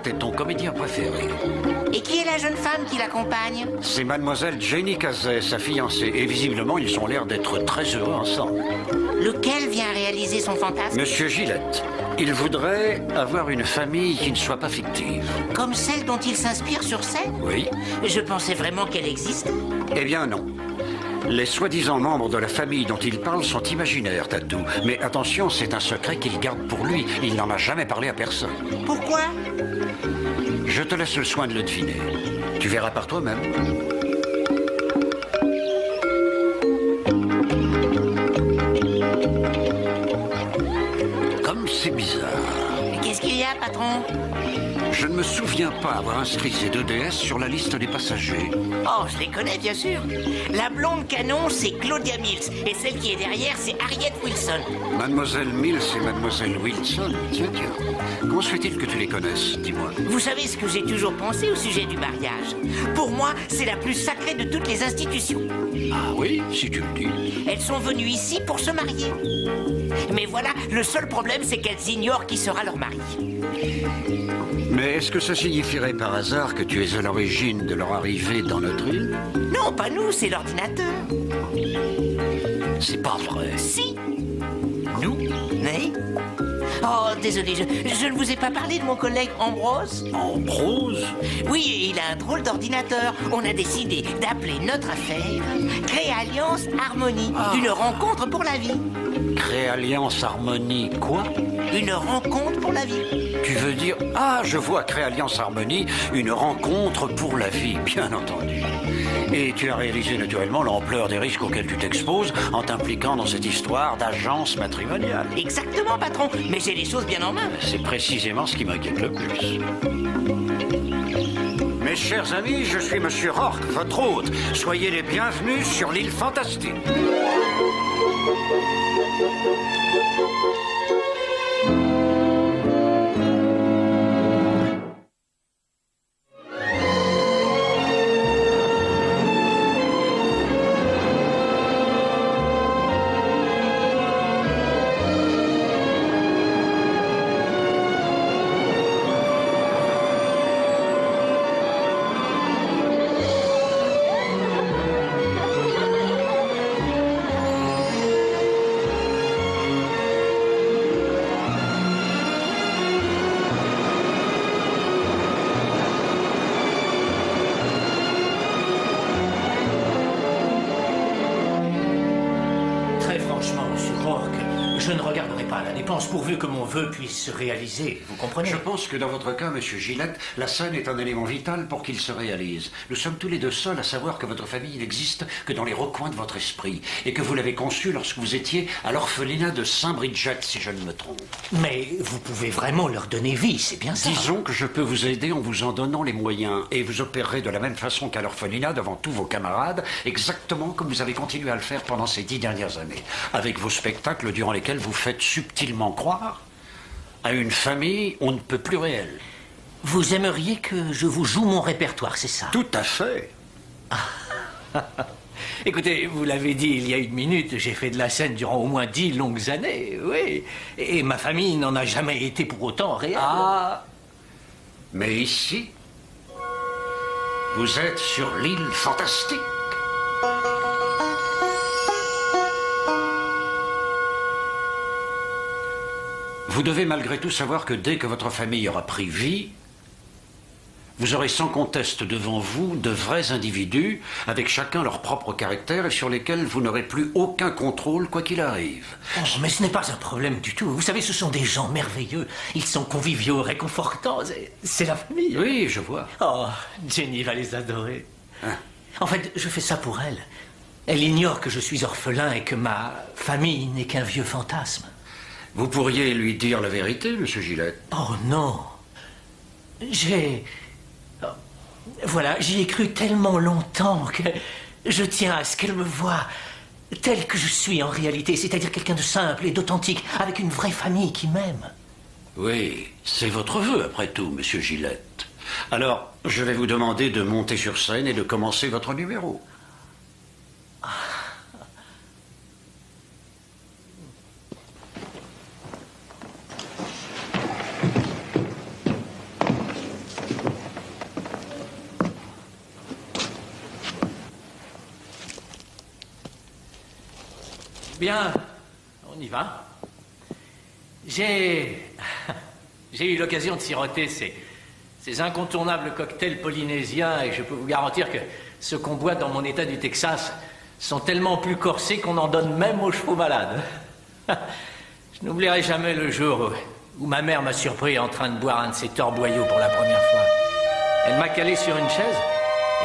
Gillette est ton comédien préféré. Et qui est la jeune femme qui l'accompagne? C'est mademoiselle Jenny Cazet, sa fiancée. Et visiblement, ils ont l'air d'être très heureux ensemble. Lequel vient réaliser son fantasme? Monsieur Gillette, il voudrait avoir une famille qui ne soit pas fictive. Comme celle dont il s'inspire sur scène? Oui. Je pensais vraiment qu'elle existait. Eh bien non. Les soi-disant membres de la famille dont il parle sont imaginaires, Tatou. Mais attention, c'est un secret qu'il garde pour lui. Il n'en a jamais parlé à personne. Pourquoi? Je te laisse le soin de le deviner. Tu verras par toi-même. Comme c'est bizarre. Qu'est-ce qu'il y a, patron? Je ne me souviens pas avoir inscrit ces deux déesses sur la liste des passagers. Oh, je les connais, bien sûr. La blonde canon, c'est Claudia Mills. Et celle qui est derrière, c'est Harriet Wilson. Mademoiselle Mills et Mademoiselle Wilson. Tiens. Comment se fait-il que tu les connaisses? Dis-moi. Vous savez ce que j'ai toujours pensé au sujet du mariage? Pour moi, c'est la plus sacrée de toutes les institutions. Ah oui, si tu le dis. Elles sont venues ici pour se marier. Mais voilà, le seul problème, c'est qu'elles ignorent qui sera leur mari. Mais est-ce que ça signifierait par hasard que tu es à l'origine de leur arrivée dans notre île? Non, pas nous, c'est l'ordinateur. C'est pas vrai. Si. Nous? Oui. Oh, désolé, je ne vous ai pas parlé de mon collègue Ambrose. Ambrose? Oui, il a un drôle d'ordinateur. On a décidé d'appeler notre affaire Créalliance Harmonie. Une rencontre pour la vie. Créalliance Harmonie, quoi? Une rencontre pour la vie. Tu veux dire... Ah, je vois, Créalliance Harmonie, une rencontre pour la vie, bien entendu. Et tu as réalisé naturellement l'ampleur des risques auxquels tu t'exposes en t'impliquant dans cette histoire d'agence matrimoniale. Exactement, patron. Mais j'ai les choses bien en main. C'est précisément ce qui m'inquiète le plus. Mes chers amis, je suis Monsieur Rourke, votre hôte. Soyez les bienvenus sur l'île fantastique. Je ne regarderai pas la dépense pourvu que mon vœu puisse se réaliser, vous comprenez? Je pense que dans votre cas, Monsieur Gillette, la scène est un élément vital pour qu'il se réalise. Nous sommes tous les deux seuls à savoir que votre famille n'existe que dans les recoins de votre esprit et que vous l'avez conçue lorsque vous étiez à l'orphelinat de Saint-Bridget, si je ne me trompe. Mais vous pouvez vraiment leur donner vie, c'est bien ça? Disons que je peux vous aider en vous en donnant les moyens et vous opérerez de la même façon qu'à l'orphelinat devant tous vos camarades, exactement comme vous avez continué à le faire pendant ces 10 dernières années, avec vos spectacles durant lesquels vous faites subtilement croire à une famille on ne peut plus réelle. Vous aimeriez que je vous joue mon répertoire, c'est ça? Tout à fait. Écoutez, vous l'avez dit il y a 1 minute, j'ai fait de la scène durant au moins 10 longues années, oui. Et ma famille n'en a jamais été pour autant réelle. Ah, mais ici, vous êtes sur l'île fantastique. Vous devez malgré tout savoir que dès que votre famille aura pris vie, vous aurez sans conteste devant vous de vrais individus, avec chacun leur propre caractère et sur lesquels vous n'aurez plus aucun contrôle quoi qu'il arrive. Oh, mais ce n'est pas un problème du tout. Vous savez, ce sont des gens merveilleux. Ils sont conviviaux, réconfortants. C'est la famille. Oui, je vois. Oh, Jenny va les adorer. Hein? En fait, je fais ça pour elle. Elle ignore que je suis orphelin et que ma famille n'est qu'un vieux fantasme. Vous pourriez lui dire la vérité, Monsieur Gillette. Oh non. Voilà, j'y ai cru tellement longtemps que je tiens à ce qu'elle me voie tel que je suis en réalité, c'est-à-dire quelqu'un de simple et d'authentique, avec une vraie famille qui m'aime. Oui, c'est votre vœu, après tout, Monsieur Gillette. Alors, je vais vous demander de monter sur scène et de commencer votre numéro. Bien, on y va. J'ai eu l'occasion de siroter ces incontournables cocktails polynésiens et je peux vous garantir que ceux qu'on boit dans mon état du Texas sont tellement plus corsés qu'on en donne même aux chevaux malades. Je n'oublierai jamais le jour où ma mère m'a surpris en train de boire un de ces torboyaux pour la première fois. Elle m'a calé sur une chaise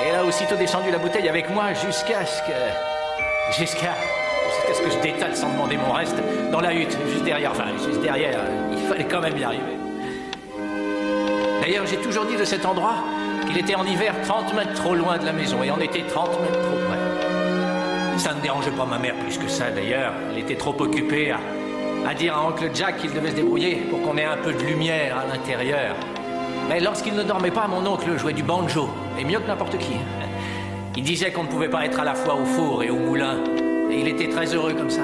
et elle a aussitôt descendu la bouteille avec moi jusqu'à ce que je détale sans demander mon reste dans la hutte, juste derrière. Il fallait quand même y arriver. D'ailleurs, j'ai toujours dit de cet endroit qu'il était en hiver 30 mètres trop loin de la maison et en été 30 mètres trop près. Ça ne dérangeait pas ma mère plus que ça, d'ailleurs. Elle était trop occupée à dire à Oncle Jack qu'il devait se débrouiller pour qu'on ait un peu de lumière à l'intérieur. Mais lorsqu'il ne dormait pas, mon oncle jouait du banjo, et mieux que n'importe qui. Il disait qu'on ne pouvait pas être à la fois au four et au moulin, et il était très heureux comme ça.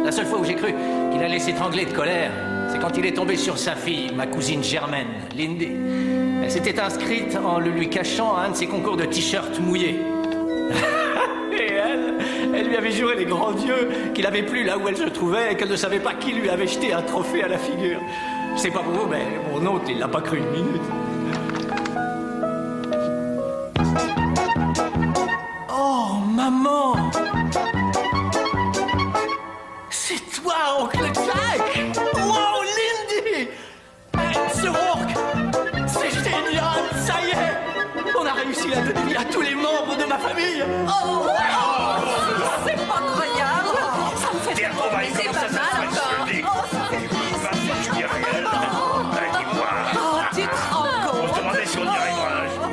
La seule fois où j'ai cru qu'il allait s'étrangler de colère, c'est quand il est tombé sur sa fille, ma cousine Germaine, Lindy. Elle s'était inscrite en le lui cachant à un de ses concours de t-shirts mouillés. Et elle lui avait juré les grands dieux qu'il avait plu là où elle se trouvait et qu'elle ne savait pas qui lui avait jeté un trophée à la figure. Je sais pas pour vous, mais mon oncle, il l'a pas cru une minute. Oh, maman! C'est toi, oncle Jack! Wow, Lindy! Ce Rourke! C'est génial, ça y est! On a réussi la tenue à tous les membres de ma famille! Oh, wow. C'est pas croyable! Ça me fait trop plaisir, pas mal encore! Oh, tu te rends compte? On se demandait si on y arrivera un jour.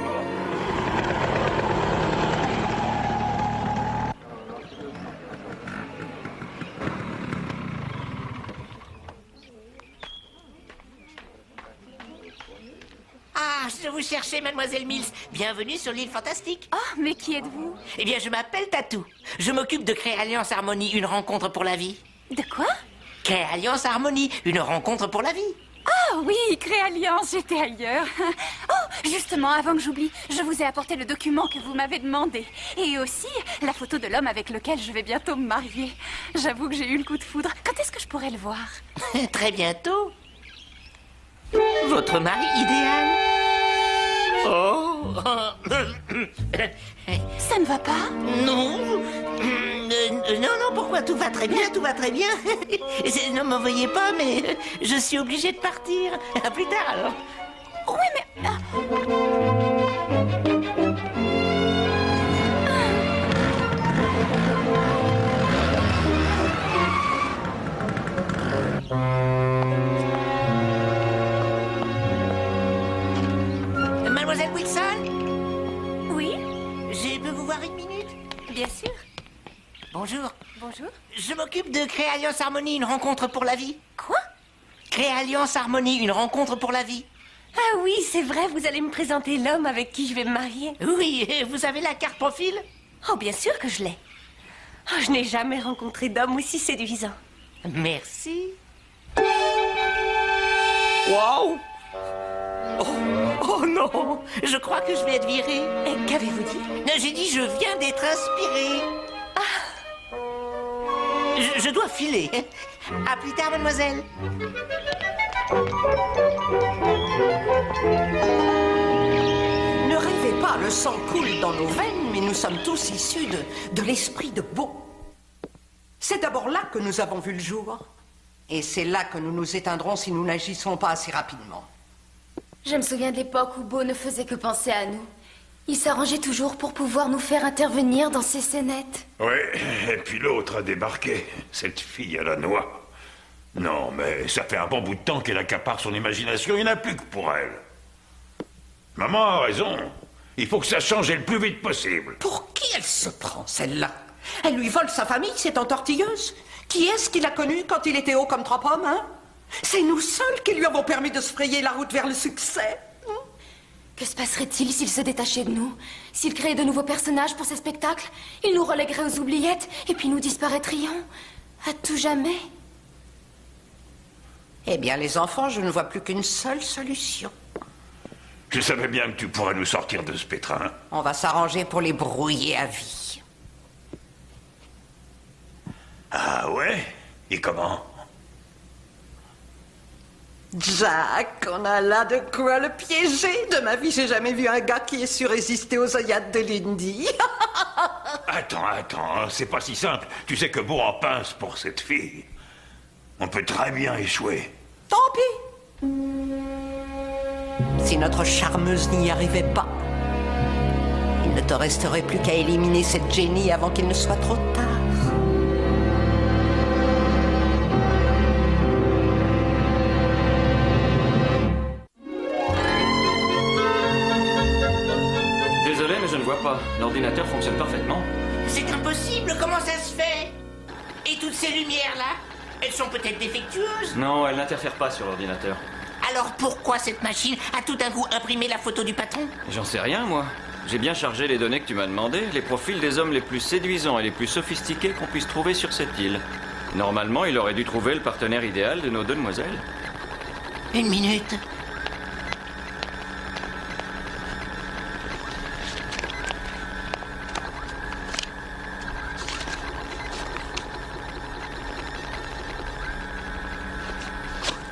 Ah, je vous cherchais, mademoiselle Mills. Bienvenue sur l'île fantastique. Oh, mais qui êtes-vous? Eh bien, je m'appelle Tatou. Je m'occupe de créer Alliance Harmonie, une rencontre pour la vie. De quoi? Créer Alliance Harmonie, une rencontre pour la vie. Ah oui, Créalliance, j'étais ailleurs. Oh, justement, avant que j'oublie, je vous ai apporté le document que vous m'avez demandé. Et aussi la photo de l'homme avec lequel je vais bientôt me marier. J'avoue que j'ai eu le coup de foudre. Quand est-ce que je pourrai le voir? Très bientôt. Votre mari idéal. Oh. Ça ne va pas? Non. Non, pourquoi? Tout va très bien, tout va très bien. Ne m'en veuillez pas, mais je suis obligée de partir. À plus tard, alors. Oui, mais... Mademoiselle Wilson? Oui, Je peux vous voir une minute? bien sûr. Bonjour. Bonjour. Je m'occupe de créer Alliance Harmonie, une rencontre pour la vie. Quoi? Créer Alliance Harmonie, une rencontre pour la vie. Ah oui, c'est vrai, vous allez me présenter l'homme avec qui je vais me marier. Oui, vous avez la carte profil? Oh, bien sûr que je l'ai. Oh, je n'ai jamais rencontré d'homme aussi séduisant. Merci. Wow! Oh non, je crois que je vais être virée. Et qu'avez-vous dit? J'ai dit je viens d'être inspirée. Je dois filer. À plus tard, mademoiselle. Ne rêvez pas, le sang coule dans nos veines, mais nous sommes tous issus de l'esprit de Beau. C'est d'abord là que nous avons vu le jour. Et c'est là que nous nous éteindrons si nous n'agissons pas assez rapidement. Je me souviens de l'époque où Beau ne faisait que penser à nous. Il s'arrangeait toujours pour pouvoir nous faire intervenir dans ses scénettes. Oui, et puis l'autre a débarqué, cette fille à la noix. Non, mais ça fait un bon bout de temps qu'elle accapare son imagination, il n'y en a plus que pour elle. Maman a raison, il faut que ça change et le plus vite possible. Pour qui elle se prend, celle-là? Elle lui vole sa famille, cette entortilleuse. Qui est-ce qu'il a connu quand il était haut comme 3 pommes, hein? C'est nous seuls qui lui avons permis de se frayer la route vers le succès. Que se passerait-il s'il se détachait de nous? S'il créait de nouveaux personnages pour ses spectacles? Il nous relèguerait aux oubliettes et puis nous disparaîtrions à tout jamais. Eh bien, les enfants, je ne vois plus qu'une seule solution. Je savais bien que tu pourrais nous sortir de ce pétrin. On va s'arranger pour les brouiller à vie. Ah ouais? Et comment? Jack, on a là de quoi le piéger. De ma vie, j'ai jamais vu un gars qui ait su résister aux œillades de Lindy. Attends, c'est pas si simple. Tu sais que beau en pince pour cette fille. On peut très bien échouer. Tant pis. Si notre charmeuse n'y arrivait pas, il ne te resterait plus qu'à éliminer cette Jenny avant qu'il ne soit trop tard. Désolé, mais je ne vois pas. L'ordinateur fonctionne parfaitement. C'est impossible, comment ça se fait? Et toutes ces lumières-là, elles sont peut-être défectueuses? Non, elle n'interfère pas sur l'ordinateur. Alors pourquoi cette machine a tout d'un coup imprimé la photo du patron? J'en sais rien, moi. J'ai bien chargé les données que tu m'as demandées, les profils des hommes les plus séduisants et les plus sophistiqués qu'on puisse trouver sur cette île. Normalement, il aurait dû trouver le partenaire idéal de nos deux demoiselles. Une minute.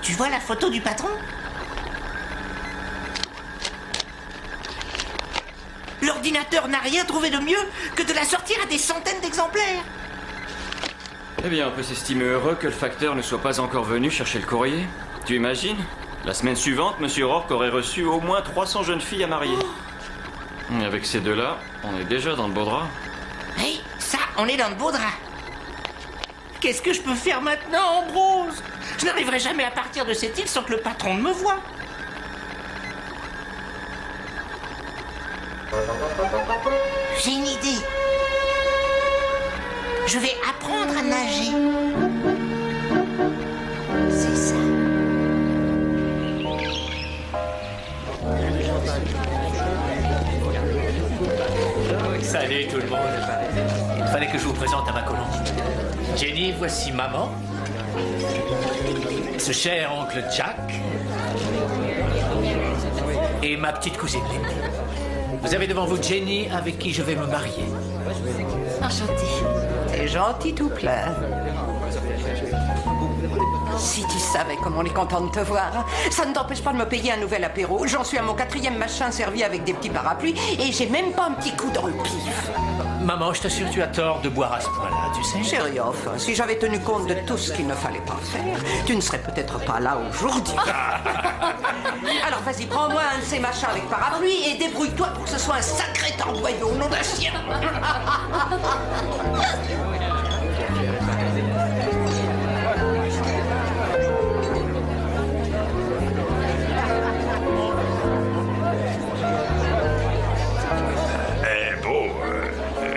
Tu vois la photo du patron? L'ordinateur n'a rien trouvé de mieux que de la sortir à des centaines d'exemplaires. Eh bien, on peut s'estimer heureux que le facteur ne soit pas encore venu chercher le courrier. Tu imagines? La semaine suivante, Monsieur Rourke aurait reçu au moins 300 jeunes filles à marier. Et avec ces deux-là, on est déjà dans le beau drap. Oui, ça, on est dans le beau drap. Qu'est-ce que je peux faire maintenant, Ambrose? Je n'arriverai jamais à partir de cette île sans que le patron ne me voie. J'ai une idée. Je vais apprendre à nager. C'est ça. Salut tout le monde. Il fallait que je vous présente à ma colonne. Jenny, voici maman. Ce cher oncle Jack. Et ma petite cousine Lindy. Vous avez devant vous Jenny avec qui je vais me marier. Enchantée. T'es gentil tout plein. Si tu savais comme on est content de te voir. Ça ne t'empêche pas de me payer un nouvel apéro. J'en suis à mon 4e machin servi avec des petits parapluies et j'ai même pas un petit coup dans le pif. Maman, je t'assure, tu as tort de boire à ce point-là, tu sais. Chérie, enfin, si j'avais tenu compte de tout ce qu'il ne fallait pas faire, tu ne serais peut-être pas là aujourd'hui. Alors vas-y, prends-moi un de ces machins avec parapluie et débrouille-toi pour que ce soit un sacré torboyau, nom d'un chien.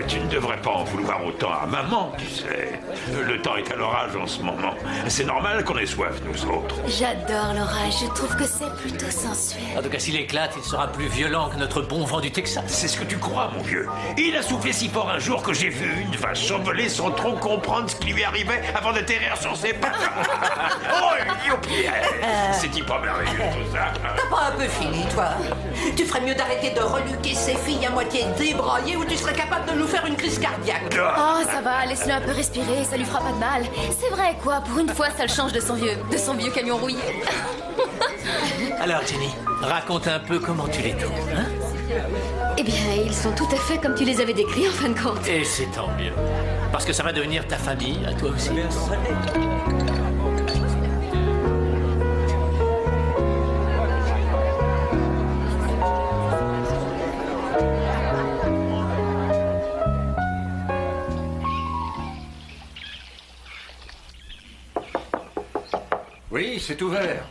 Tu ne devrais pas en vouloir autant à maman, tu sais. Le temps est à l'orage en ce moment. C'est normal qu'on ait soif, nous autres. J'adore l'orage, je trouve que c'est plutôt sensuel. En tout cas, s'il éclate, il sera plus violent que notre bon vent du Texas. C'est ce que tu crois, mon vieux. Il a soufflé si fort un jour que j'ai vu une vache s'envoler sans trop comprendre ce qui lui arrivait avant d'atterrir sur ses pattes. Oh, youpi! C'est-il pas merveilleux, tout ça? T'as pas un peu fini, toi? Tu ferais mieux d'arrêter de reluquer ces filles à moitié débraillées ou tu serais capable de nous faire une crise cardiaque. Oh, ça va, laisse-le un peu respirer, ça lui fera pas de mal. C'est vrai, quoi, pour une fois, ça le change de son vieux camion rouillé. Alors, Jenny, raconte un peu comment tu les trouves, hein? Eh bien, ils sont tout à fait comme tu les avais décrits, en fin de compte. Et c'est tant mieux. Parce que ça va devenir ta famille, à toi aussi. Oui, c'est ouvert.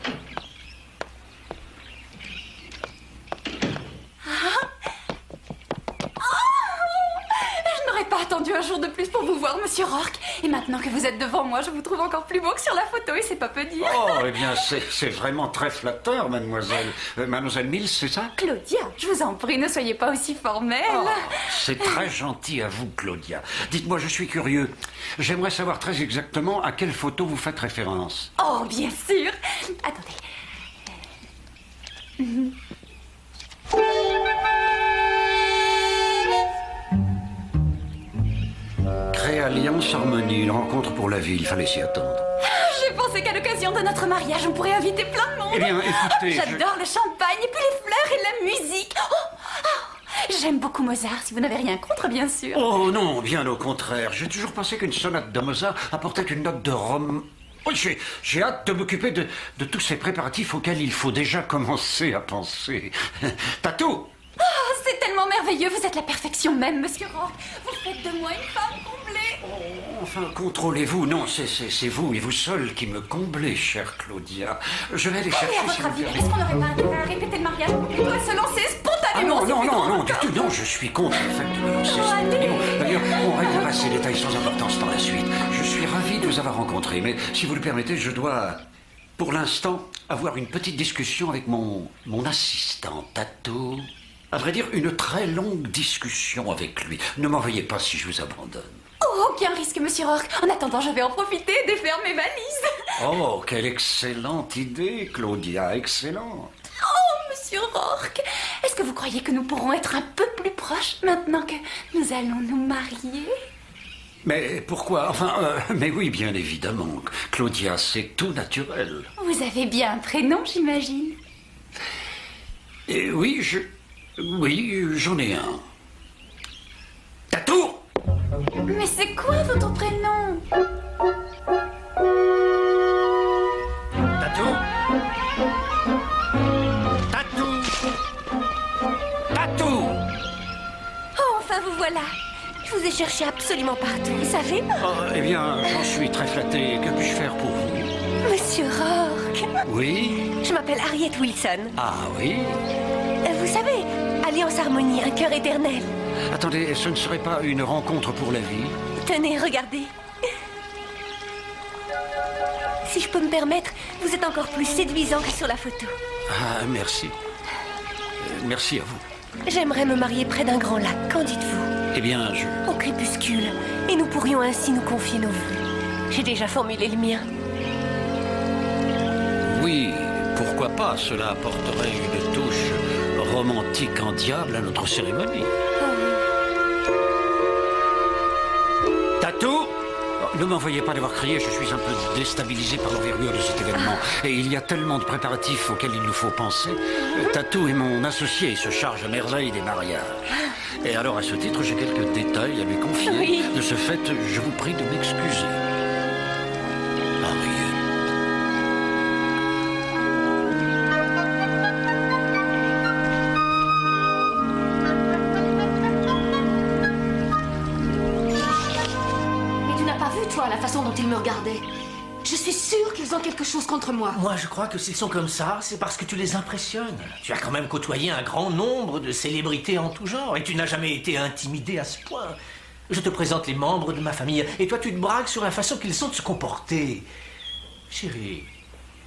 Je n'aurais pas attendu un jour de plus pour vous voir, Monsieur Rourke. Et maintenant que vous êtes devant moi, je vous trouve encore plus beau que sur la photo, et c'est pas peu dire. Oh, eh bien, c'est vraiment très flatteur, mademoiselle. Mademoiselle Mills, c'est ça? Claudia, je vous en prie, ne soyez pas aussi formelle. Oh, c'est très gentil à vous, Claudia. Dites-moi, je suis curieux. J'aimerais savoir très exactement à quelle photo vous faites référence. Oh, bien sûr. Attendez. Alliance Harmonie, une rencontre pour la vie, il fallait s'y attendre. J'ai pensé qu'à l'occasion de notre mariage, on pourrait inviter plein de monde. Eh bien, écoutez... J'adore le champagne, et puis les fleurs et la musique. J'aime beaucoup Mozart, si vous n'avez rien contre, bien sûr. Oh non, bien au contraire. J'ai toujours pensé qu'une sonate de Mozart apportait une note de Rome. Oui, j'ai hâte de m'occuper de tous ces préparatifs auxquels il faut déjà commencer à penser. Tatou! Oh, c'est tellement merveilleux, vous êtes la perfection même, monsieur Rourke. Vous faites de moi une femme comblée. Oh, enfin, contrôlez-vous. Non, c'est vous et vous seul qui me comblez, chère Claudia. Je vais aller chercher... Et à votre avis, est-ce qu'on n'aurait pas intérêt à répéter le mariage pour plutôt à se lancer spontanément? Non, du tout, non, je suis contre le fait de me lancer spontanément. D'ailleurs, on réglera ces détails sans importance par la suite. Je suis ravi de vous avoir rencontré, mais si vous le permettez, je dois, pour l'instant, avoir une petite discussion avec mon assistant, Tatou. À vrai dire, une très longue discussion avec lui. Ne m'en veuillez pas si je vous abandonne. Oh, aucun risque, monsieur Rourke. En attendant, je vais en profiter et défaire mes valises. Oh, quelle excellente idée, Claudia, excellente. Oh, monsieur Rourke, est-ce que vous croyez que nous pourrons être un peu plus proches maintenant que nous allons nous marier? Mais pourquoi? Enfin, mais oui, bien évidemment. Claudia, c'est tout naturel. Vous avez bien un prénom, j'imagine. Et oui, j'en ai un. Tatou! Mais c'est quoi votre prénom? Tatou? Tatou? Tatou! Oh, enfin vous voilà. Je vous ai cherché absolument partout, vous savez? Oh, eh bien, j'en suis très flatté. Que puis-je faire pour vous? Monsieur Rourke. Oui? Je m'appelle Harriet Wilson. Ah oui? Vous savez, Alliance Harmonie, un cœur éternel. Attendez, ce ne serait pas une rencontre pour la vie? Tenez, regardez. Si je peux me permettre, vous êtes encore plus séduisant que sur la photo. Ah, merci. Merci à vous. J'aimerais me marier près d'un grand lac, qu'en dites-vous? Eh bien, Au crépuscule, et nous pourrions ainsi nous confier nos vœux. J'ai déjà formulé le mien. Oui, pourquoi pas? Cela apporterait une touche romantique en diable à notre cérémonie. Tatou? Ne m'envoyez pas d'avoir crié, je suis un peu déstabilisé par l'envergure de cet événement. Et il y a tellement de préparatifs auxquels il nous faut penser. Tatou est mon associé, il se charge à merveille des mariages. Et alors, à ce titre, j'ai quelques détails à lui confier. Oui. De ce fait, je vous prie de m'excuser. Harriet. Mais tu n'as pas vu, toi, la façon dont ils me regardaient? Je suis sûre qu'ils ont quelque chose contre moi. Moi, je crois que s'ils sont comme ça, c'est parce que tu les impressionnes. Tu as quand même côtoyé un grand nombre de célébrités en tout genre, et tu n'as jamais été intimidé à ce point. Je te présente les membres de ma famille, et toi, tu te braques sur la façon qu'ils ont de se comporter. Chérie,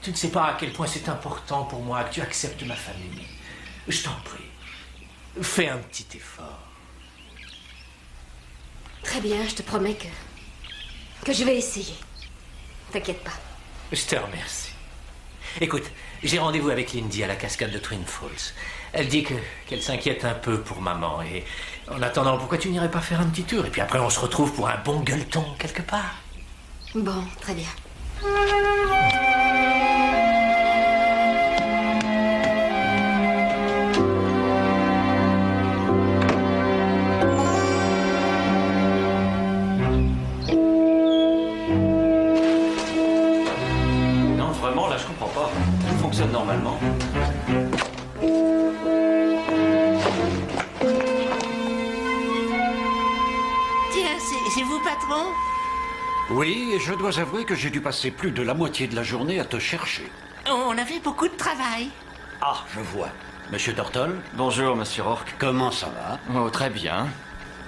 tu ne sais pas à quel point c'est important pour moi que tu acceptes ma famille. Je t'en prie, fais un petit effort. Très bien, je te promets que je vais essayer. T'inquiète pas. Je te remercie. Écoute, j'ai rendez-vous avec Lindy à la cascade de Twin Falls. Elle dit qu'elle s'inquiète un peu pour maman. Et en attendant, pourquoi tu n'irais pas faire un petit tour? Et puis après, on se retrouve pour un bon gueuleton quelque part. Bon, très bien. Non, vraiment, là, je comprends pas. Tout fonctionne normalement. Tiens, c'est vous, patron? Oui, et je dois avouer que j'ai dû passer plus de la moitié de la journée à te chercher. On avait beaucoup de travail. Ah, je vois. Monsieur Tortol, Bonjour, monsieur Rourke. comment ça va? Oh, très bien.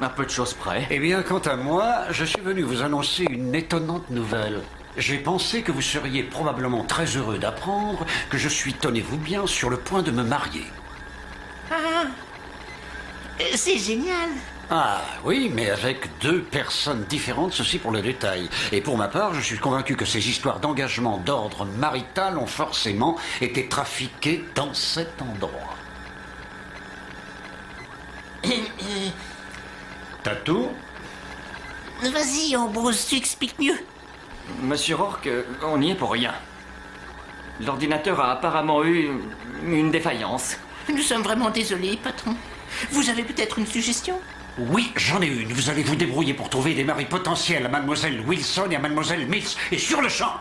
Un peu de choses près. Eh bien, quant à moi, je suis venu vous annoncer une étonnante nouvelle. J'ai pensé que vous seriez probablement très heureux d'apprendre que je suis, tenez-vous bien, sur le point de me marier. Ah, c'est génial. Ah oui, mais avec deux personnes différentes, ceci pour le détail. Et pour ma part, je suis convaincu que ces histoires d'engagement d'ordre marital ont forcément été trafiquées dans cet endroit. Tatou? Vas-y, Ambrose, tu expliques mieux. Monsieur Rourke, on n'y est pour rien. L'ordinateur a apparemment eu une défaillance. Nous sommes vraiment désolés, patron. Vous avez peut-être une suggestion? Oui, j'en ai une. Vous allez vous débrouiller pour trouver des maris potentiels à mademoiselle Wilson et à mademoiselle Mills. Et sur le champ.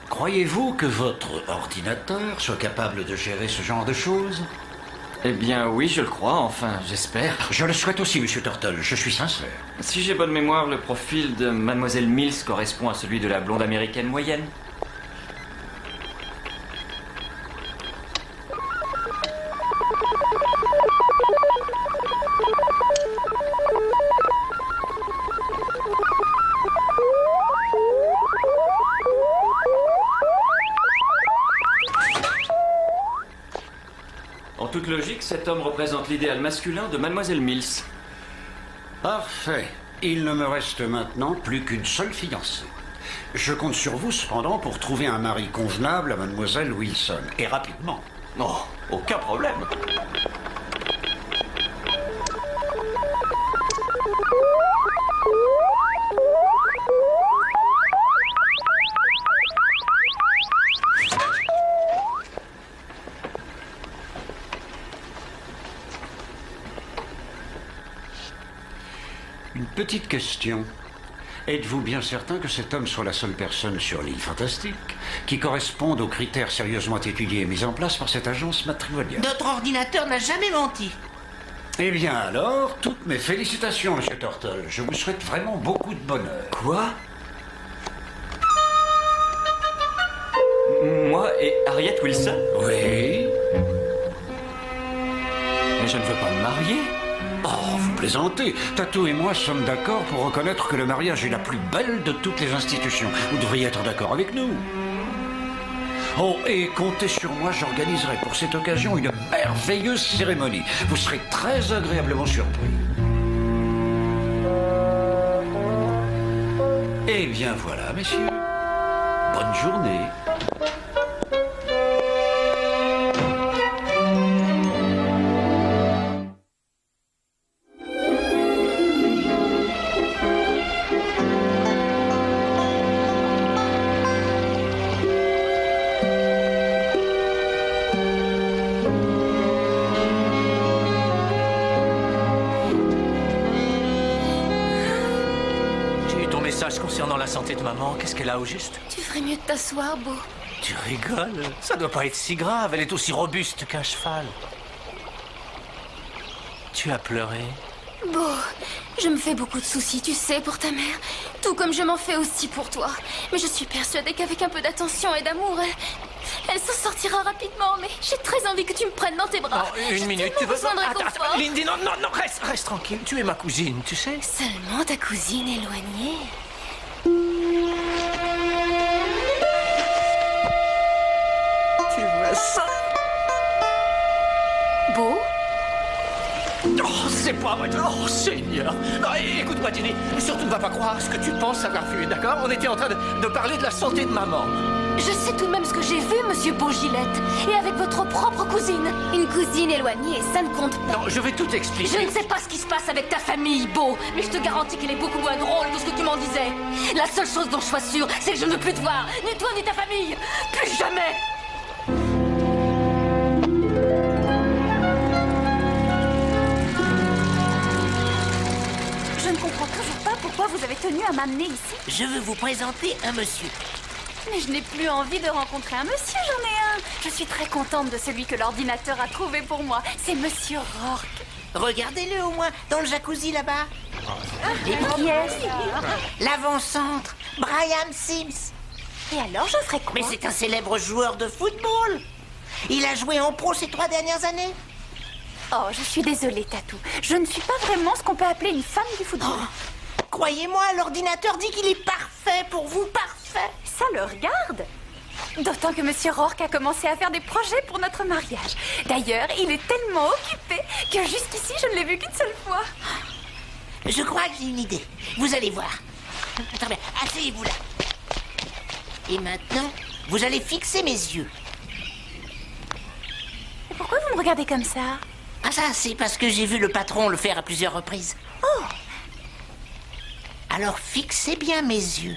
Croyez-vous que votre ordinateur soit capable de gérer ce genre de choses? Eh bien oui, je le crois, enfin, j'espère. Je le souhaite aussi, monsieur Turtle, je suis sincère. Si j'ai bonne mémoire, le profil de mademoiselle Mills correspond à celui de la blonde américaine moyenne. En toute logique, cet homme représente l'idéal masculin de mademoiselle Mills. Parfait. Il ne me reste maintenant plus qu'une seule fiancée. Je compte sur vous, cependant, pour trouver un mari convenable à mademoiselle Wilson. Et rapidement. Oh, aucun problème. Une petite question. Êtes-vous bien certain que cet homme soit la seule personne sur l'île fantastique qui corresponde aux critères sérieusement étudiés et mis en place par cette agence matrimoniale? Notre ordinateur n'a jamais menti. Eh bien alors, toutes mes félicitations, monsieur Turtle. Je vous souhaite vraiment beaucoup de bonheur. Quoi? Moi et Harriet Wilson? Oui? Mais je ne veux pas me marier. Oh, vous plaisantez. Tatou et moi sommes d'accord pour reconnaître que le mariage est la plus belle de toutes les institutions. Vous devriez être d'accord avec nous. Oh, et comptez sur moi, j'organiserai pour cette occasion une merveilleuse cérémonie. Vous serez très agréablement surpris. Eh bien voilà, messieurs. Bonne journée. Concernant la santé de maman, qu'est-ce qu'elle a au juste? Tu ferais mieux de t'asseoir, Beau. Tu rigoles? Ça doit pas être si grave, elle est aussi robuste qu'un cheval. Tu as pleuré? Beau, je me fais beaucoup de soucis, tu sais, pour ta mère. Tout comme je m'en fais aussi pour toi. Mais je suis persuadée qu'avec un peu d'attention et d'amour, elle s'en sortira rapidement. Mais j'ai très envie que tu me prennes dans tes bras. Non, une minute, tu veux... Attends, Lindy, non, reste tranquille. Tu es ma cousine, tu sais. Seulement ta cousine éloignée. Tu veux ça? Beau? Oh, c'est pas vrai. Oh, Seigneur. Non, écoute-moi, Ginny. Surtout ne va pas croire ce que tu penses avoir vu, d'accord? On était en train de parler de la santé de maman. Je sais tout de même ce que j'ai vu, monsieur Beaugilette. Et avec votre propre cousine. Une cousine éloignée, ça ne compte pas. Non, je vais tout expliquer. Je ne sais pas ce qui se passe avec ta famille, Beau. Mais je te garantis qu'elle est beaucoup moins drôle que ce que tu m'en disais. La seule chose dont je sois sûre, c'est que je ne veux plus te voir. Ni toi, ni ta famille. Plus jamais. Je ne comprends toujours pas pourquoi vous avez tenu à m'amener ici. Je veux vous présenter un monsieur. Mais je n'ai plus envie de rencontrer un monsieur, j'en ai un. Je suis très contente de celui que l'ordinateur a trouvé pour moi. C'est monsieur Rourke. Regardez-le au moins, dans le jacuzzi là-bas. Et qui est-ce? L'avant-centre, Brian Sims. Et alors, je ferai quoi? Mais c'est un célèbre joueur de football. Il a joué en pro ces 3 dernières années. Oh, je suis désolée, Tatou. Je ne suis pas vraiment ce qu'on peut appeler une femme du football. Oh, croyez-moi, l'ordinateur dit qu'il est parfait pour vous, parfait. Ça le regarde. D'autant que monsieur Rourke a commencé à faire des projets pour notre mariage. D'ailleurs, il est tellement occupé que jusqu'ici, je ne l'ai vu qu'une seule fois. Je crois que j'ai une idée. Vous allez voir. Attendez, asseyez-vous là. Et maintenant, vous allez fixer mes yeux. Pourquoi vous me regardez comme ça? Ah ça, c'est parce que j'ai vu le patron le faire à plusieurs reprises. Oh! Alors fixez bien mes yeux.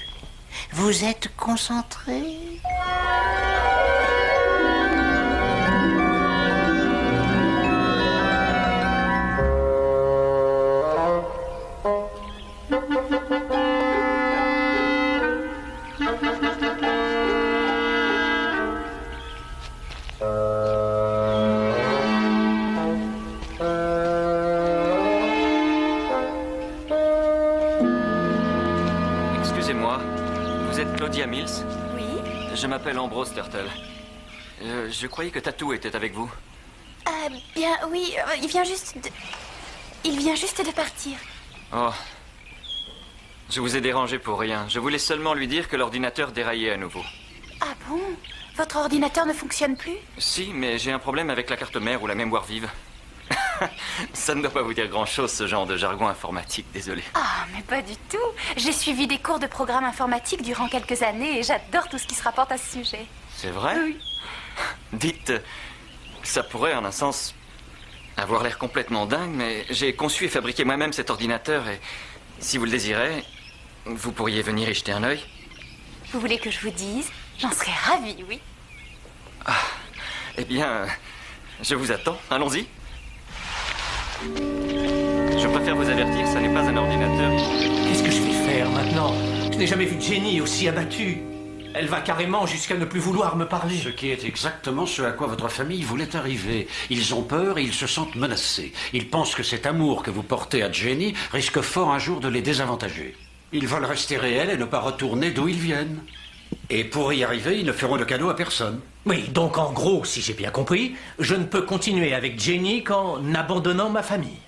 Vous êtes concentré? Excusez-moi, vous êtes Claudia Mills? Oui? Je m'appelle Ambrose Turtle. Je croyais que Tatou était avec vous. Bien, oui, il vient juste de... Il vient juste de partir. Oh. Je vous ai dérangé pour rien. Je voulais seulement lui dire que l'ordinateur déraillait à nouveau. Ah bon? Votre ordinateur ne fonctionne plus? Si, mais j'ai un problème avec la carte mère ou la mémoire vive. Ça ne doit pas vous dire grand-chose, ce genre de jargon informatique, désolé. Ah, mais pas du tout. J'ai suivi des cours de programme informatique durant quelques années et j'adore tout ce qui se rapporte à ce sujet. C'est vrai? Oui. Dites, ça pourrait, en un sens, avoir l'air complètement dingue, mais j'ai conçu et fabriqué moi-même cet ordinateur et, si vous le désirez, vous pourriez venir y jeter un œil. Vous voulez que je vous dise? J'en serais ravie, oui. Ah, eh bien, je vous attends. Allons-y. Je préfère vous avertir, ça n'est pas un ordinateur. Qu'est-ce que je vais faire maintenant? Je n'ai jamais vu Jenny aussi abattue. Elle va carrément jusqu'à ne plus vouloir me parler. Ce qui est exactement ce à quoi votre famille voulait arriver. Ils ont peur et ils se sentent menacés. Ils pensent que cet amour que vous portez à Jenny risque fort un jour de les désavantager. Ils veulent rester réels et ne pas retourner d'où ils viennent. Et pour y arriver, ils ne feront de cadeau à personne. Oui, donc en gros, si j'ai bien compris, je ne peux continuer avec Jenny qu'en abandonnant ma famille.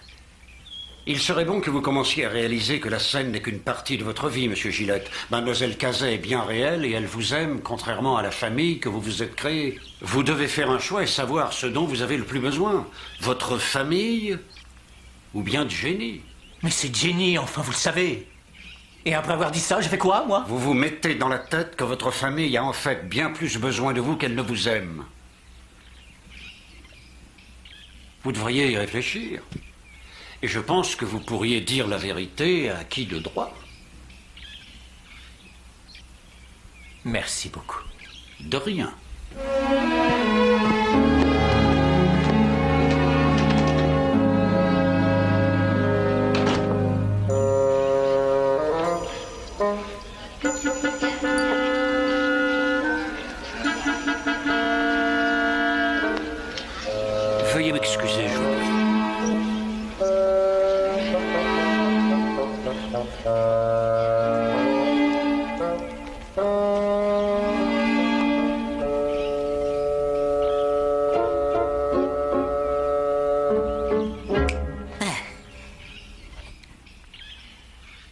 Il serait bon que vous commenciez à réaliser que la scène n'est qu'une partie de votre vie, monsieur Gillette. Mademoiselle Cazet est bien réelle et elle vous aime, contrairement à la famille que vous vous êtes créée. Vous devez faire un choix et savoir ce dont vous avez le plus besoin. Votre famille ou bien Jenny. Mais c'est Jenny, enfin, vous le savez. Et après avoir dit ça, je fais quoi, moi? Vous vous mettez dans la tête que votre famille a en fait bien plus besoin de vous qu'elle ne vous aime. Vous devriez y réfléchir. Et je pense que vous pourriez dire la vérité à qui de droit. Merci beaucoup. De rien. Veuillez m'excuser, je vous prie.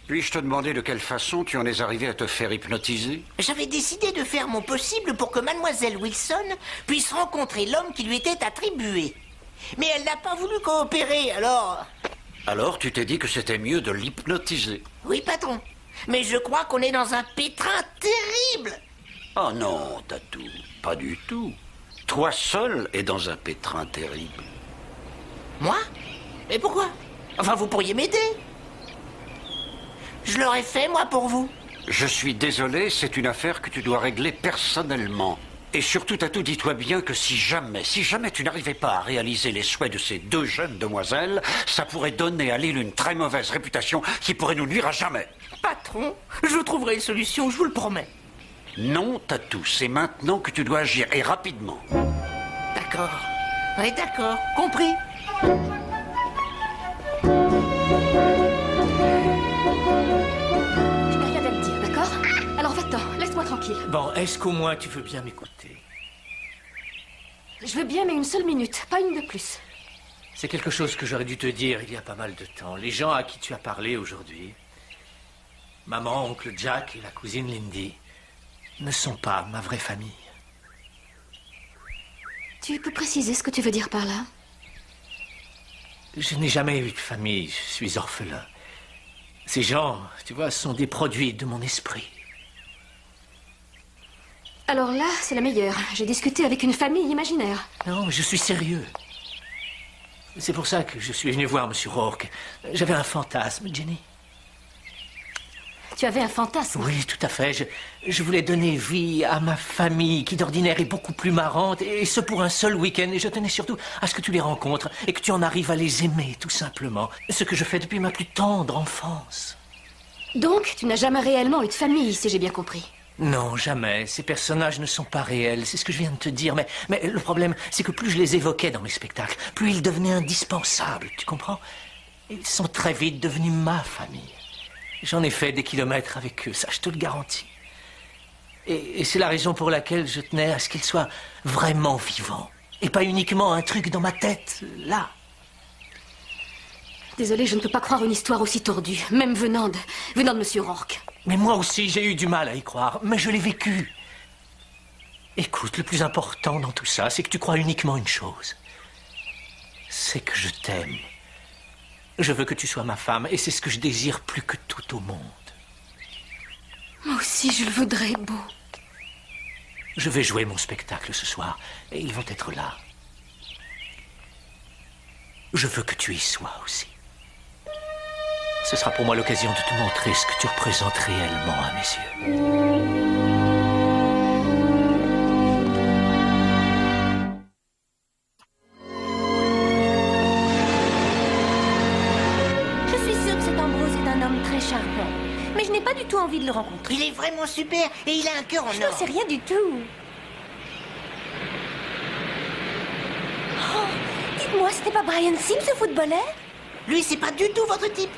Puis-je te demander de quelle façon tu en es arrivé à te faire hypnotiser? J'avais décidé de faire mon possible pour que Mademoiselle Wilson puisse rencontrer l'homme qui lui était attribué. Mais elle n'a pas voulu coopérer, alors... Alors tu t'es dit que c'était mieux de l'hypnotiser? Oui, patron. Mais je crois qu'on est dans un pétrin terrible. Oh non, Tatou, pas du tout. Toi seul es dans un pétrin terrible. Moi? Mais pourquoi? Enfin, vous pourriez m'aider. Je l'aurais fait, moi, pour vous. Je suis désolé, c'est une affaire que tu dois régler personnellement. Et surtout, Tatou, dis-toi bien que si jamais tu n'arrivais pas à réaliser les souhaits de ces deux jeunes demoiselles, ça pourrait donner à l'île une très mauvaise réputation qui pourrait nous nuire à jamais. Patron, je trouverai une solution, je vous le promets. Non, Tatou, c'est maintenant que tu dois agir, et rapidement. D'accord. Oui, d'accord. Compris. Je n'ai rien à te dire, d'accord? Alors va-t'en, laisse-moi tranquille. Bon, est-ce qu'au moins tu veux bien m'écouter? Je veux bien, mais une seule minute, pas une de plus. C'est quelque chose que j'aurais dû te dire il y a pas mal de temps. Les gens à qui tu as parlé aujourd'hui, maman, oncle Jack et la cousine Lindy, ne sont pas ma vraie famille. Tu peux préciser ce que tu veux dire par là? Je n'ai jamais eu de famille, je suis orphelin. Ces gens, tu vois, sont des produits de mon esprit. Alors là, c'est la meilleure. J'ai discuté avec une famille imaginaire. Non, je suis sérieux. C'est pour ça que je suis venu voir Monsieur Rourke. J'avais un fantasme, Jenny. Tu avais un fantasme? Oui, tout à fait. Je voulais donner vie à ma famille, qui d'ordinaire est beaucoup plus marrante, et ce pour un seul week-end. Et je tenais surtout à ce que tu les rencontres et que tu en arrives à les aimer, tout simplement. Ce que je fais depuis ma plus tendre enfance. Donc, tu n'as jamais réellement eu de famille, si j'ai bien compris. Non, jamais. Ces personnages ne sont pas réels. C'est ce que je viens de te dire. Mais le problème, c'est que plus je les évoquais dans mes spectacles, plus ils devenaient indispensables. Tu comprends? Ils sont très vite devenus ma famille. J'en ai fait des kilomètres avec eux, ça je te le garantis. Et c'est la raison pour laquelle je tenais à ce qu'ils soient vraiment vivants. Et pas uniquement un truc dans ma tête, là. Désolée, je ne peux pas croire une histoire aussi tordue, même venant de Monsieur Rourke. Mais moi aussi, j'ai eu du mal à y croire, mais je l'ai vécu. Écoute, le plus important dans tout ça, c'est que tu crois uniquement une chose. C'est que je t'aime. Je veux que tu sois ma femme, et c'est ce que je désire plus que tout au monde. Moi aussi, je le voudrais, Beau. Je vais jouer mon spectacle ce soir, et ils vont être là. Je veux que tu y sois aussi. Ce sera pour moi l'occasion de te montrer ce que tu représentes réellement à mes yeux. Charmant. Mais je n'ai pas du tout envie de le rencontrer. Il est vraiment super et il a un cœur en or. Je n'en sais rien du tout. Oh, dites-moi, c'était pas Brian Sims, ce footballeur? Lui, c'est pas du tout votre type.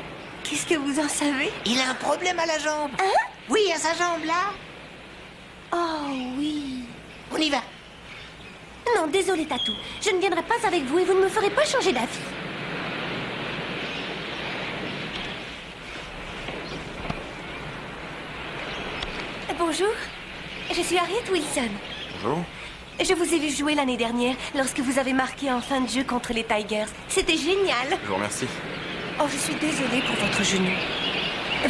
Qu'est-ce que vous en savez? Il a un problème à la jambe. Hein? Oui, à sa jambe, là. Oh, oui. On y va. Non, désolé, Tatou. Je ne viendrai pas avec vous et vous ne me ferez pas changer d'avis. Bonjour, je suis Harriet Wilson. Bonjour. Je vous ai vu jouer l'année dernière lorsque vous avez marqué en fin de jeu contre les Tigers. C'était génial. Je vous remercie. Oh, je suis désolée pour votre genou.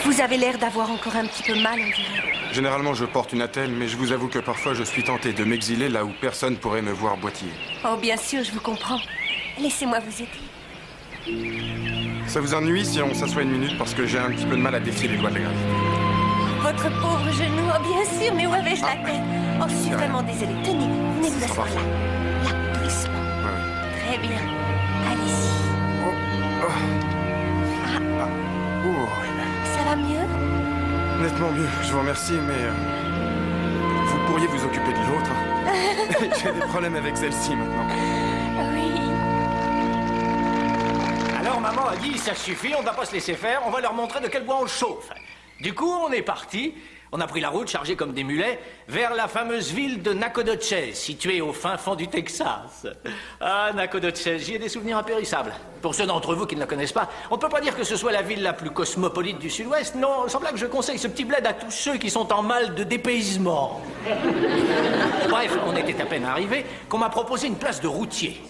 Vous avez l'air d'avoir encore un petit peu mal, on dirait. Généralement, je porte une attelle, mais je vous avoue que parfois je suis tenté de m'exiler là où personne pourrait me voir boitiller. Oh, bien sûr, je vous comprends. Laissez-moi vous aider. Ça vous ennuie si on s'assoit une minute parce que j'ai un petit peu de mal à défier les lois de la gravité. Votre pauvre genou, oh bien sûr, mais où avais-je la tête? Oh, je suis vraiment désolée. Tenez, venez vous asseoir là. Là, doucement. Ouais. Très bien. Allez-y. Ça va mieux? Nettement mieux, je vous remercie, mais... vous pourriez vous occuper de l'autre. Hein. J'ai des problèmes avec celle-ci maintenant. Oui. Alors maman a dit, ça suffit, on ne va pas se laisser faire, on va leur montrer de quel bois on le chauffe. Du coup, on est parti. On a pris la route, chargée comme des mulets, vers la fameuse ville de Nacogdoches, située au fin fond du Texas. Ah, Nacogdoches, j'y ai des souvenirs impérissables. Pour ceux d'entre vous qui ne la connaissent pas, on ne peut pas dire que ce soit la ville la plus cosmopolite du Sud-Ouest. Non, sans blague, je conseille ce petit bled à tous ceux qui sont en mal de dépaysement. Bref, on était à peine arrivés qu'on m'a proposé une place de routier.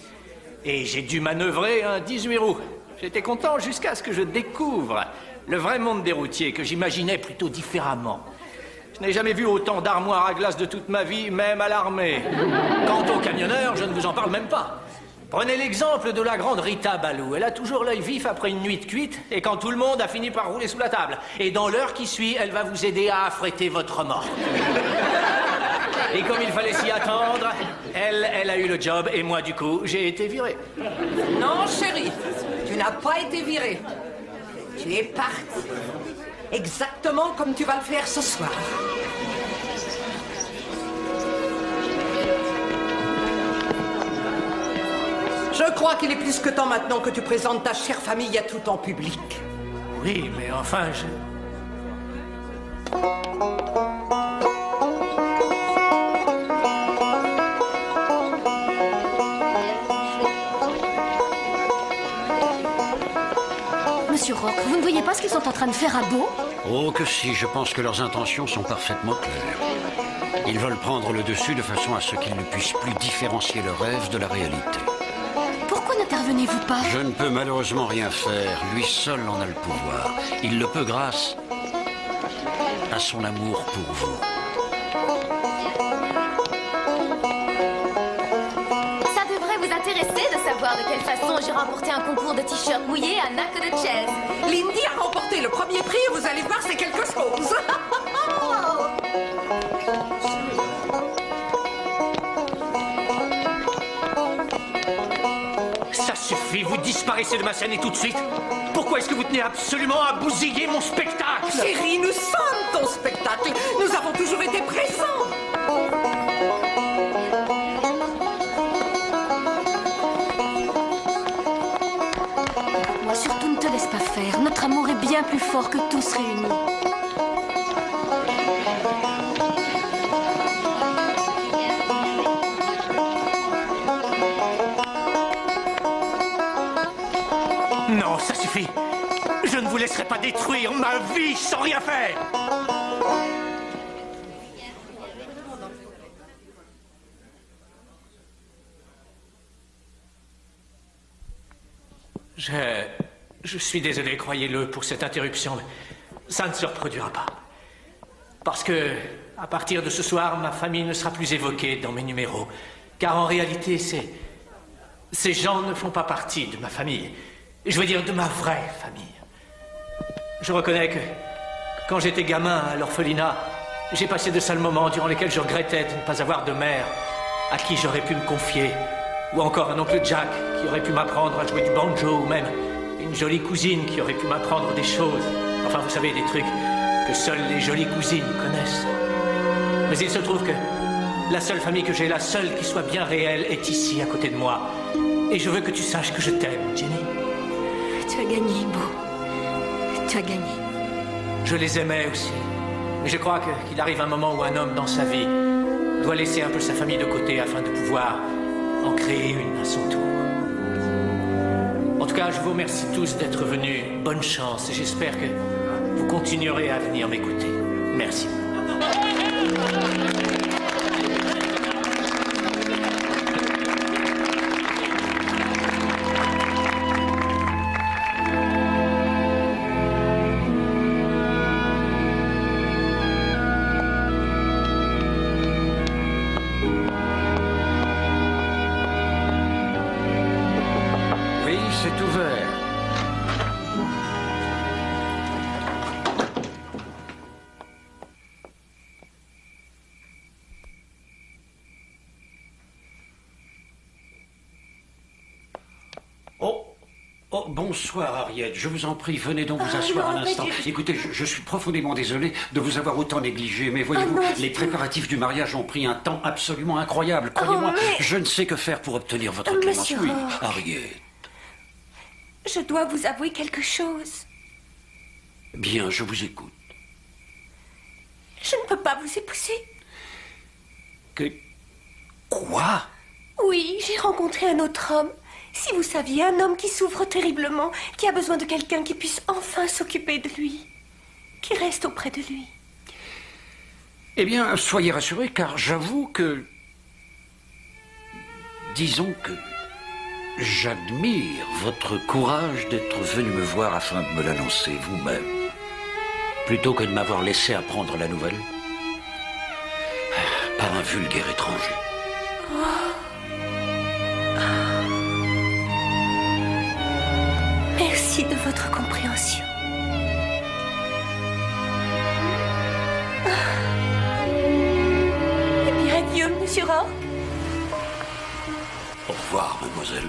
Et j'ai dû manœuvrer un 18 roues. J'étais content jusqu'à ce que je découvre le vrai monde des routiers que j'imaginais plutôt différemment. Je n'ai jamais vu autant d'armoires à glace de toute ma vie, même à l'armée. Quant aux camionneurs, je ne vous en parle même pas. Prenez l'exemple de la grande Rita Ballou. Elle a toujours l'œil vif après une nuit de cuite, et quand tout le monde a fini par rouler sous la table. Et dans l'heure qui suit, elle va vous aider à affréter votre remorque. Et comme il fallait s'y attendre, elle a eu le job, et moi, du coup, j'ai été viré. Non, chérie, tu n'as pas été viré. Tu es parti. Exactement comme tu vas le faire ce soir. Je crois qu'il est plus que temps maintenant que tu présentes ta chère famille à tout en public. Oui, mais enfin, Monsieur Rourke, vous ne voyez pas ce qu'ils sont en train de faire à Beau? Oh que si, je pense que leurs intentions sont parfaitement claires. Ils veulent prendre le dessus de façon à ce qu'ils ne puissent plus différencier le rêve de la réalité. Pourquoi n'intervenez-vous pas? Je ne peux malheureusement rien faire. Lui seul en a le pouvoir. Il le peut grâce à son amour pour vous. intéressé de savoir de quelle façon j'ai remporté un concours de t-shirt mouillé à Nac de Chess. Lindy a remporté le premier prix et vous allez voir, c'est quelque chose. Ça suffit, vous disparaissez de ma scène et tout de suite. Pourquoi est-ce que vous tenez absolument à bousiller mon spectacle? Chérie, nous sommes ton spectacle. Nous avons toujours été présents. Surtout ne te laisse pas faire. Notre amour est bien plus fort que tous réunis. Non, ça suffit. Je ne vous laisserai pas détruire ma vie sans rien faire. Je suis désolé, croyez-le, pour cette interruption, mais ça ne se reproduira pas. Parce que, à partir de ce soir, ma famille ne sera plus évoquée dans mes numéros. Car en réalité, ces gens ne font pas partie de ma famille. Je veux dire de ma vraie famille. Je reconnais que, quand j'étais gamin à l'orphelinat, j'ai passé de sales moments durant lesquels je regrettais de ne pas avoir de mère à qui j'aurais pu me confier. Ou encore un oncle Jack qui aurait pu m'apprendre à jouer du banjo, ou même une jolie cousine qui aurait pu m'apprendre des choses. Enfin, vous savez, des trucs que seules les jolies cousines connaissent. Mais il se trouve que la seule famille que j'ai, la seule qui soit bien réelle, est ici, à côté de moi. Et je veux que tu saches que je t'aime, Jenny. Tu as gagné, Beau. Tu as gagné. Je les aimais aussi. Mais je crois qu'il arrive un moment où un homme dans sa vie doit laisser un peu sa famille de côté afin de pouvoir en créer une à son tour. En tout cas, je vous remercie tous d'être venus. Bonne chance et j'espère que vous continuerez à venir m'écouter. Merci. C'est ouvert. Oh, bonsoir, Harriet. Je vous en prie, venez donc vous asseoir un instant. Écoutez, je suis profondément désolé de vous avoir autant négligé, mais voyez-vous, les préparatifs du mariage ont pris un temps absolument incroyable. Croyez-moi, je ne sais que faire pour obtenir votre clémence. Oui, Harriet. Je dois vous avouer quelque chose. Bien, je vous écoute. Je ne peux pas vous épouser. Quoi? Oui, j'ai rencontré un autre homme. Si vous saviez, un homme qui souffre terriblement, qui a besoin de quelqu'un qui puisse enfin s'occuper de lui, qui reste auprès de lui. Eh bien, soyez rassurés, car j'avoue que... Disons que... J'admire votre courage d'être venu me voir afin de me l'annoncer vous-même, plutôt que de m'avoir laissé apprendre la nouvelle par un vulgaire étranger. Merci de votre compréhension. Eh bien, adieu, monsieur Rourke. Au revoir, mademoiselle.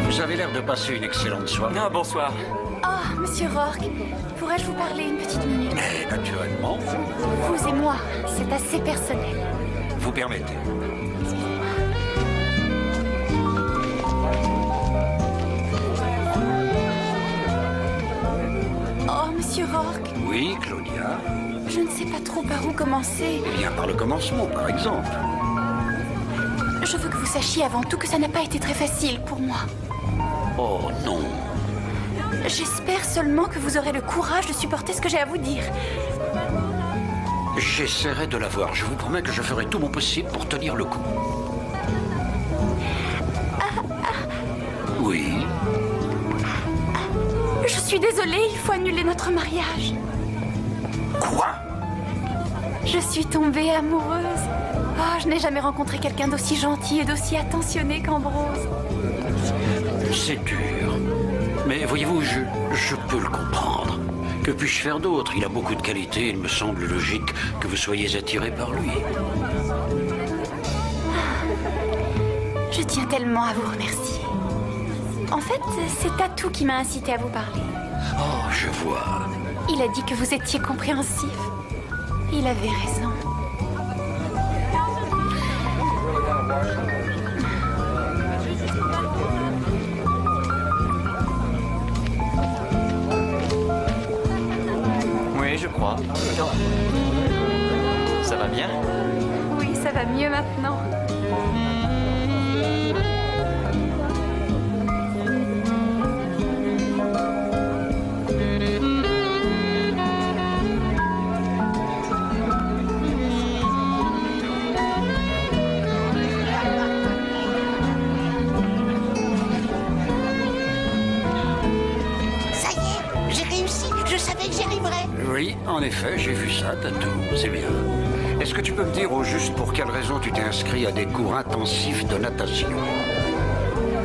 Vous avez l'air de passer une excellente soirée. Ah, bonsoir. Oh, monsieur Rourke, pourrais-je vous parler une petite minute? Mais naturellement, Vous et moi, c'est assez personnel. vous permettez. Oh, monsieur Rourke, Oui, Claudia. je ne sais pas trop par où commencer. Eh bien, par le commencement, par exemple. Je veux que vous sachiez avant tout que ça n'a pas été très facile pour moi. Oh non. J'espère seulement que vous aurez le courage de supporter ce que j'ai à vous dire. J'essaierai de l'avoir. Je vous promets que je ferai tout mon possible pour tenir le coup. Oui. Je suis désolée, il faut annuler notre mariage. Quoi? Je suis tombée amoureuse. Oh, je n'ai jamais rencontré quelqu'un d'aussi gentil et d'aussi attentionné qu'Ambrose. C'est dur. Mais voyez-vous, je peux le comprendre. Que puis-je faire d'autre? Il a beaucoup de qualités. Il me semble logique que vous soyez attiré par lui. Je tiens tellement à vous remercier. En fait, c'est Tatou qui m'a incité à vous parler. Oh, je vois. Il a dit que vous étiez compréhensif. Il avait raison. Oui, je crois. Ça va bien? Oui, ça va mieux maintenant. Ça y est, j'ai réussi. Je savais que j'y arriverais. Oui, en effet, j'ai vu ça, Tatou. C'est bien. Est-ce que tu peux me dire au juste pour quelle raison tu t'es inscrit à des cours intensifs de natation?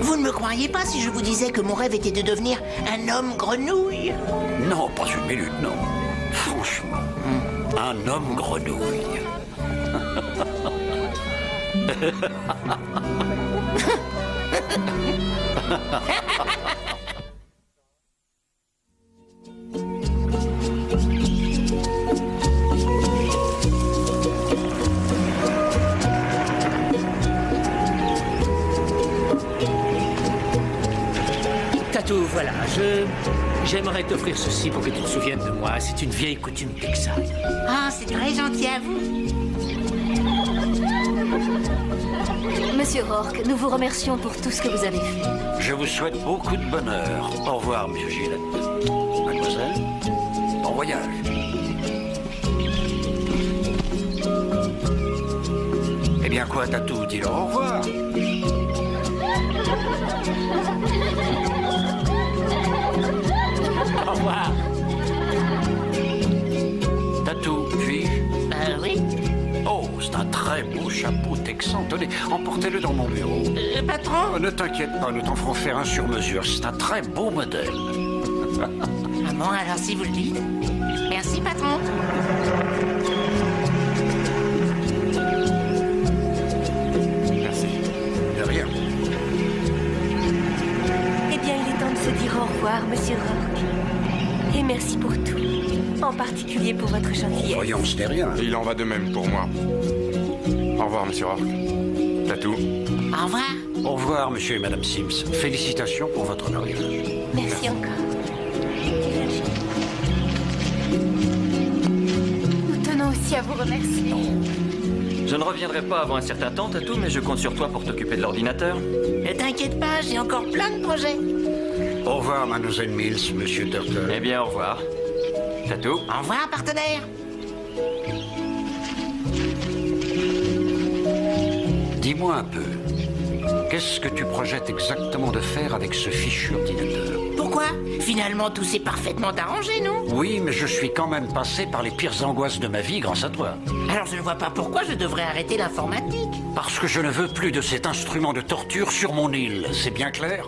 Vous ne me croiriez pas si je vous disais que mon rêve était de devenir un homme grenouille? Non, pas une minute, non. Franchement, un homme grenouille. Tatou, voilà, j'aimerais t'offrir ceci pour que tu te souviennes de moi. C'est une vieille coutume texane. Ah, c'est très gentil à vous. Monsieur Rourke, nous vous remercions pour tout ce que vous avez fait. Je vous souhaite beaucoup de bonheur. Au revoir, monsieur Gillette. Mademoiselle, bon voyage. Eh bien quoi, Tatou, dis-leur au revoir. Au revoir. Tatou, puis-je? Oui. Oh, c'est un très beau chapeau texan. Tenez, emportez-le dans mon bureau. Patron? Ne t'inquiète pas, nous t'en ferons faire un sur mesure. C'est un très beau modèle. Ah bon, alors si vous le dites. Merci, patron. Merci. De rien. Eh bien, il est temps de se dire au revoir, monsieur Rourke. Et merci pour tout. En particulier pour votre gentillesse. Voyons, ce n'est rien. Et il en va de même pour moi. Au revoir, monsieur Rourke. Tatou. Au revoir. Au revoir, monsieur et madame Sims. Félicitations pour votre mariage. Merci encore. Nous tenons aussi à vous remercier. Je ne reviendrai pas avant un certain temps, Tatou, mais je compte sur toi pour t'occuper de l'ordinateur. Ne t'inquiète pas, j'ai encore plein de projets. Au revoir, mademoiselle Mills, monsieur Turtle. Eh bien, au revoir. Tatou. Au revoir, partenaire. Dis-moi un peu, qu'est-ce que tu projettes exactement de faire avec ce fichu ordinateur? Pourquoi? Finalement, tout s'est parfaitement arrangé, non? Oui, mais je suis quand même passé par les pires angoisses de ma vie grâce à toi. Alors je ne vois pas pourquoi je devrais arrêter l'informatique. Parce que je ne veux plus de cet instrument de torture sur mon île, c'est bien clair?